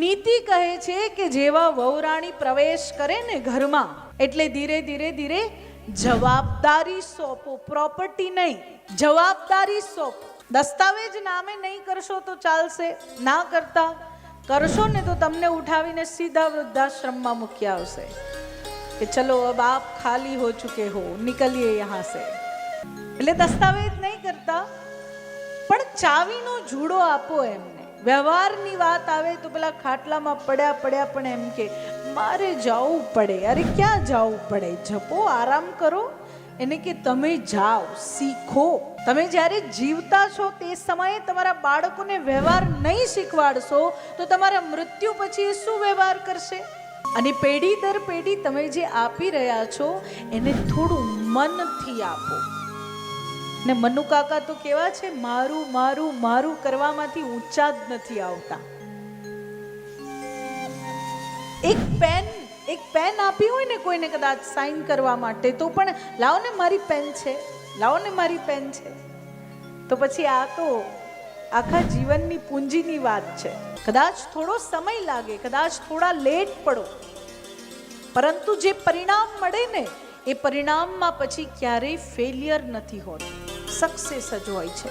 નીતિ કહે છે કે જેવા વહુરાણી પ્રવેશ કરે ને ઘરમાં એટલે ધીરે ધીરે ધીરે જવાબદારી સોંપો, પ્રોપર્ટી નહીં, જવાબદારી સોંપો. દસ્તાવેજ નામે નહીં કરશો તો ચાલશે, ના કરતા કરશો ને તો તમને ઉઠાવીને સીધા વૃદ્ધાશ્રમમાં મૂકી આવશે કે ચલો અબ આપ ખાલી હો ચુકે હો, નિકલીએ યહાં સે. એટલે દસ્તાવેજ નહીં કરતા પણ ચાવીનો જુડો આપો એમને. વ્યવહારની વાત આવે તો પેલા ખાટલામાં પડ્યા પડ્યા પણ એમ કે મારે જવું પડે. અરે ક્યાં જવું પડે? જપો, આરામ કરો. એને કે તમે જાઓ, શીખો. તમે જ્યારે જીવતા છો તે સમયે તમારા બાળકોને વ્યવહાર નહીં શીખવાડશો તો તમારા મૃત્યુ પછી એ શું વ્યવહાર કરશે? અને પેઢી દર પેઢી તમે જે આપી રહ્યા છો એને થોડું મનથી આપો. ને મનુ કાકા તો કેવા છે, મારું મારું મારું કરવામાંથી ઊંચા જ નથી આવતા. એક પેન આપી હોય ને કોઈને કદાચ સાઇન કરવા માટે તો પણ લાવો ને મારી પેન છે, લાવો ને મારી પેન છે. તો પછી આ તો આખા જીવનની પૂંજીની વાત છે. કદાચ થોડો સમય લાગે, કદાચ થોડા લેટ પડો, પરંતુ જે પરિણામ મળે ને એ પરિણામમાં પછી ક્યારેય ફેલિયર નથી હોતું, સક્સેસ જ હોય છે.